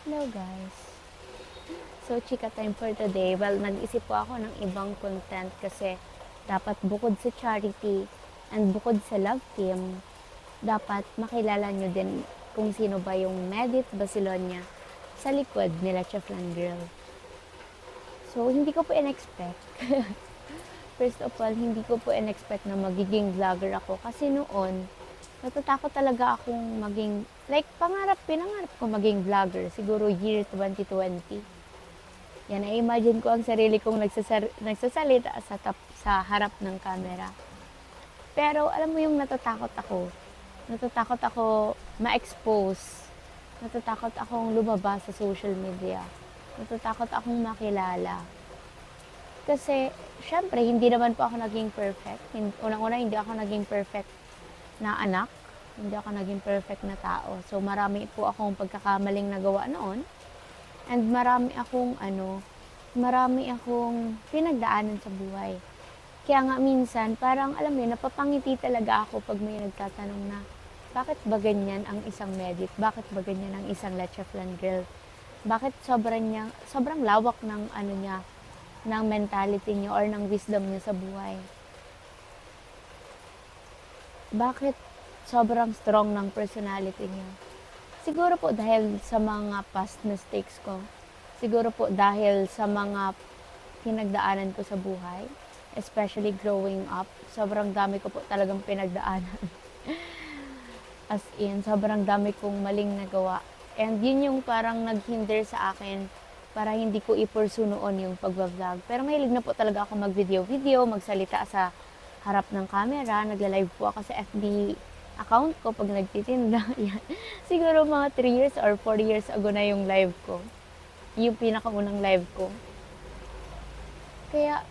Hello guys. So, chika time for today. Well, nag-isip po ako ng ibang content kasi dapat bukod sa charity and bukod sa love team, dapat makilala nyo din kung sino ba yung Medit Basilonia sa likod nila Cheflan Girl. So, hindi ko po in-expect. First of all, hindi ko po in-expect na magiging vlogger ako kasi noon, natatakot talaga akong maging, like, pinangarap ko maging vlogger, siguro year 2020. Yan, na-imagine ko ang sarili kong nagsasalita sa harap ng camera. Pero alam mo yung natatakot ako. Natatakot ako ma-expose. Natatakot akong lumabas sa social media. Natatakot akong makilala. Kasi, syempre, hindi naman po ako naging perfect. Unang-una, hindi ako naging perfect na anak. Hindi ako naging perfect na tao. So, marami po akong pagkakamaling nagawa noon. And marami akong pinagdaanan sa buhay. Kaya nga minsan, parang alam mo yun, napapangiti talaga ako pag may nagtatanong na, bakit ba ganyan ang isang Medit? Bakit ba ganyan ang isang Lecheflan Girl? Bakit sobrang lawak ng ng mentality niyo or ng wisdom niyo sa buhay? Bakit sobrang strong ng personality niyo? Siguro po dahil sa mga past mistakes ko. Siguro po dahil sa mga pinagdaanan ko sa buhay. Especially growing up. Sobrang dami ko po talagang pinagdaanan. As in, sobrang dami kong maling nagawa. And yun yung parang naghinder sa akin para hindi ko i-pursue noon yung pagbablog. Pero mahilig na po talaga ako mag-video, magsalita sa harap ng camera. Nagla-live po ako sa FB account ko pag nagtitinda. Yan. Siguro mga 3 years or 4 years ago na yung live ko. Yung pinakaunang live ko. Kaya,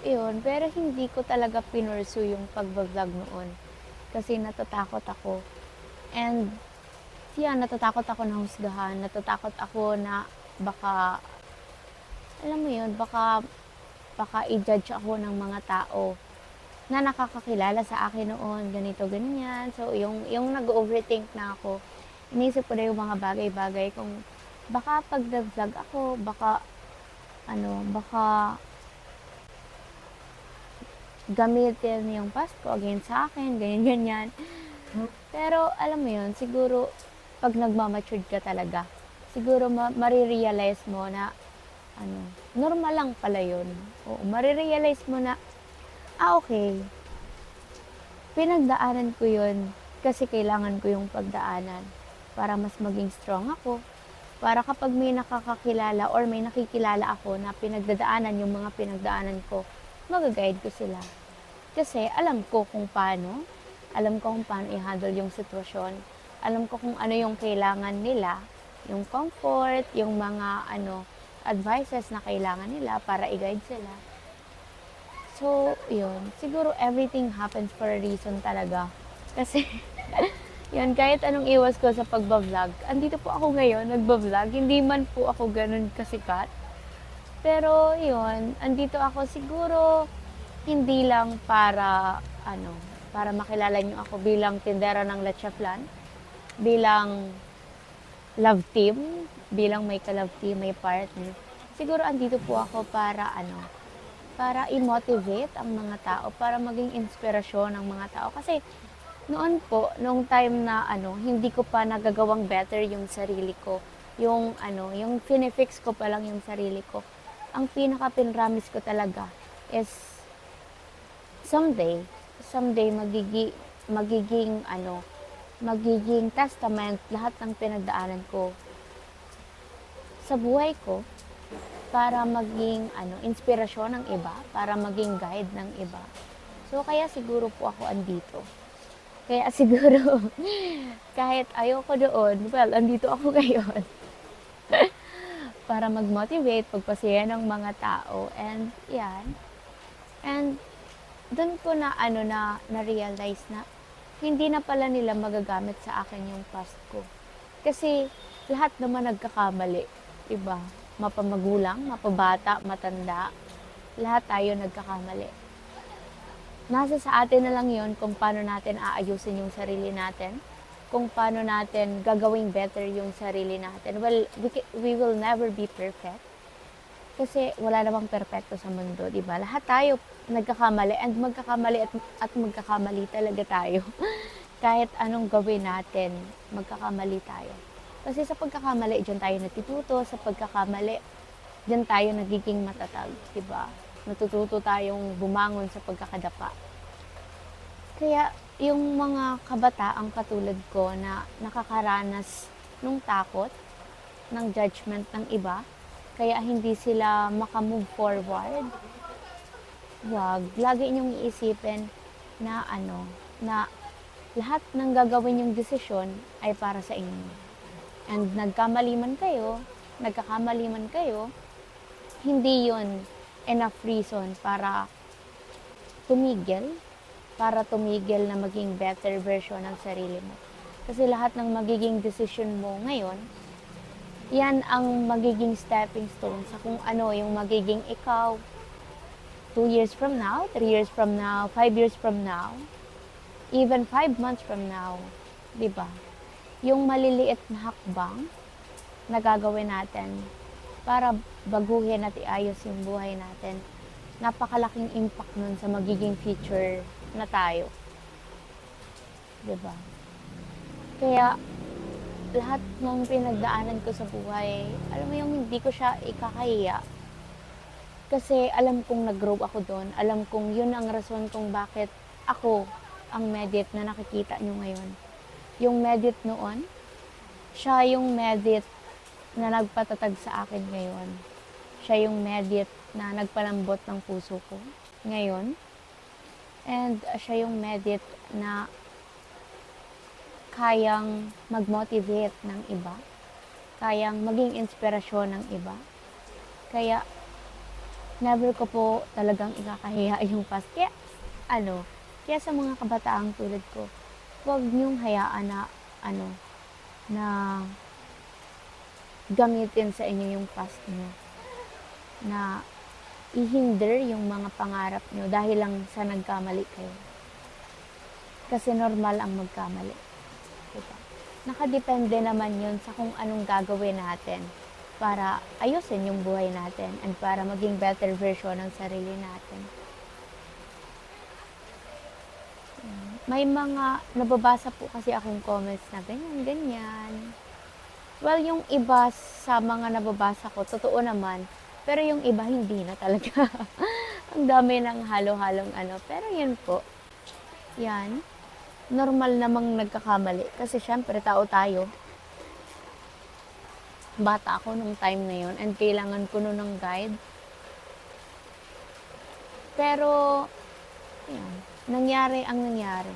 yun. Pero hindi ko talaga pinursue yung pagbablog noon. Kasi natatakot ako. And, natatakot ako na husgahan. Natatakot ako na baka, alam mo yun, baka i-judge ako ng mga tao na nakakakilala sa akin noon, ganito, ganyan. So, yung nag-overthink na ako, inisip ko na yung mga bagay-bagay kung baka pag nag-vlog ako, baka gamitin yung past ko against sa akin, ganyan, ganyan. Pero, alam mo yun, siguro, pag nagmamatured ka talaga, siguro marirealize mo na, normal lang pala yun. Oo, marirealize mo na, okay, pinagdaanan ko yun kasi kailangan ko yung pagdaanan para mas maging strong ako. Para kapag may nakakakilala or may nakikilala ako na pinagdadaanan yung mga pinagdaanan ko, mag-guide ko sila. Kasi alam ko kung paano i-handle yung sitwasyon. Alam ko kung ano yung kailangan nila, yung comfort, yung mga advices na kailangan nila para i-guide sila. So, yun. Siguro everything happens for a reason talaga. Kasi, yun, kahit anong iwas ko sa pagbablog, andito po ako ngayon, nagbablog. Hindi man po ako ganun kasikat. Pero, yun, andito ako siguro, hindi lang para makilala nyo ako bilang tindera ng Lecheflan, bilang love team, bilang may ka-love team, may partner. Siguro andito po ako para i-motivate ang mga tao, para maging inspirasyon ng mga tao. Kasi noon po, noong time na hindi ko pa nagagawang better yung sarili ko, yung finifix ko pa lang yung sarili ko, ang pinaka-pinramis ko talaga is someday magiging testament lahat ng pinagdaanan ko sa buhay ko para maging inspirasyon ng iba, para maging guide ng iba. So, kaya siguro po ako andito. Kaya siguro, kahit ayoko doon, well, andito ako ngayon. Para mag-motivate, pagpasaya ng mga tao. And, yan. And, doon ko na-realize na hindi na pala nila magagamit sa akin yung past ko. Kasi, lahat naman nagkakamali. Diba? Mapamagulang, mapabata, matanda, lahat tayo nagkakamali. Nasa sa atin na lang yon kung paano natin aayusin yung sarili natin, kung paano natin gagawing better yung sarili natin. Well, we will never be perfect. Kasi wala namang perpekto sa mundo, di ba? Lahat tayo nagkakamali and at magkakamali talaga tayo. Kahit anong gawin natin, magkakamali tayo. Kasi sa pagkakamali, diyan tayo natututo. Sa pagkakamali, diyan tayo nagiging matatag, di ba? Natututo tayong bumangon sa pagkakadapa. Kaya yung mga kabataang katulad ko na nakakaranas ng takot, ng judgment ng iba, kaya hindi sila makamove forward, wag. Lagi niyong iisipin na na lahat ng gagawin yung desisyon ay para sa inyo. And nagkakamali man kayo, hindi yon enough reason para tumigil na maging better version ng sarili mo. Kasi lahat ng magiging decision mo ngayon, yan ang magiging stepping stone sa kung ano yung magiging ikaw 2 years from now, 3 years from now, 5 years from now, even 5 months from now. Diba? Yung maliliit na hakbang na gagawin natin para baguhin at iayos yung buhay natin, napakalaking impact nun sa magiging future na tayo. Diba? Kaya, lahat ng pinagdaanan ko sa buhay, alam mo yung hindi ko siya ikakahiya. Kasi alam kong nag-grow ako doon. Alam kong yun ang rason kung bakit ako ang Medit na nakikita nyo ngayon. Yung Medit noon, siya yung Medit na nagpatatag sa akin ngayon. Siya yung Medit na nagpalambot ng puso ko ngayon. And siya yung Medit na kayang mag-motivate ng iba, kayang maging inspirasyon ng iba. Kaya, never ko po talagang ikakahiya yung past. Kaya sa mga kabataang tulad ko, huwag niyong hayaan na gamitin sa inyo yung past niyo, na ihinder yung mga pangarap niyo dahil lang sa nagkamali kayo. Kasi normal ang magkamali. Diba? Nakadepende naman yun sa kung anong gagawin natin para ayusin yung buhay natin and para maging better version ng sarili natin. May mga nababasa po kasi akong comments na ganyan. Well, yung iba sa mga nababasa ko, totoo naman. Pero yung iba, hindi na talaga. Ang dami ng halo-halong Pero yun po. Yan. Normal namang nagkakamali. Kasi syempre, tao tayo. Bata ako nung time na yun. And kailangan ko nun ng guide. Pero, yan. Nangyari ang nangyari.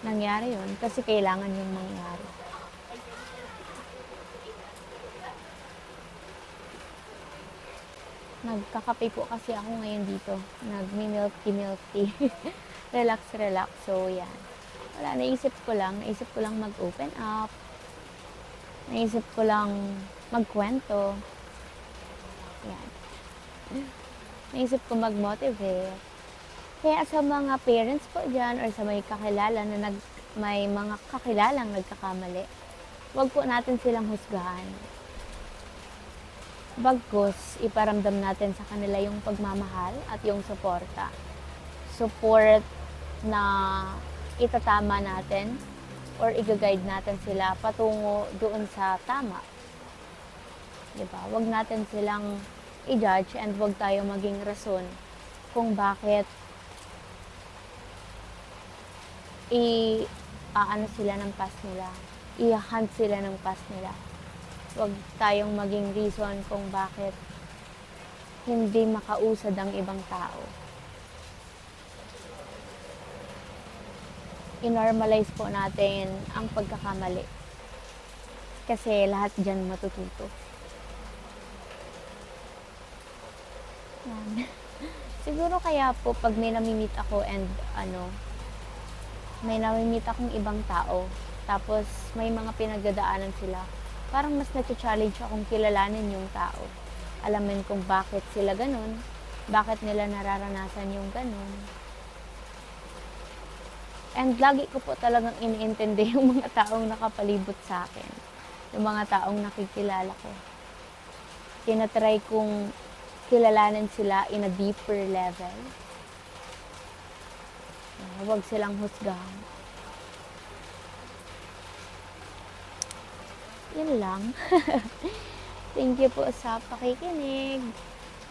Nangyari yun. Kasi kailangan yung mangyari. Nagkakape po kasi ako ngayon dito. Nagmi-milk tea. Relax. So, yan. Wala, naisip ko lang mag-open up. Naisip ko lang magkwento. Yan. Naisip ko mag-motivate. Kaya sa mga parents po dyan or sa may kakilala na may mga kakilalang nagkakamali, wag po natin silang husgahan. Bagkus, iparamdam natin sa kanila yung pagmamahal at yung suporta. Support na itatama natin or i-guide natin sila patungo doon sa tama. Diba? Wag natin silang i-judge and wag tayo maging rason kung bakit sila ng past nila. I-hunt sila ng past nila. Wag tayong maging reason kung bakit hindi makausad ang ibang tao. I-normalize po natin ang pagkakamali. Kasi lahat dyan matututo. Yan. Siguro kaya po pag may namimit ako and may namimit akong ibang tao, tapos may mga pinagdadaanan sila, parang mas na-challenge akong kilalanin yung tao. Alamin kung bakit sila ganun, bakit nila nararanasan yung ganun. And lagi ko po talagang iniintindi yung mga taong nakapalibot sa akin. Yung mga taong nakikilala ko. Tinatry kong kilalanin sila in a deeper level. Huwag silang husgahan. Yun lang. Thank you po sa pakikinig.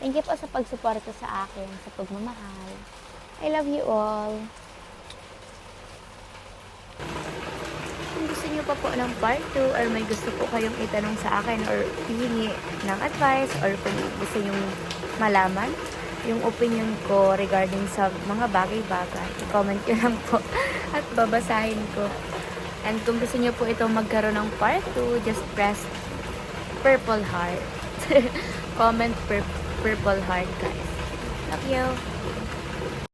Thank you po sa pagsuporta sa akin, sa pagmamahal. I love you all. Kung gusto niyo pa po ng part 2 or may gusto po kayong itanong sa akin or hihingi ng advice or kung gusto niyo malaman yung opinion ko regarding sa mga bagay-bagay, i-comment nyo lang po at babasahin ko. And kung gusto niyo po ito magkaroon ng part 2, just press purple heart. Comment purple heart, guys. Love you.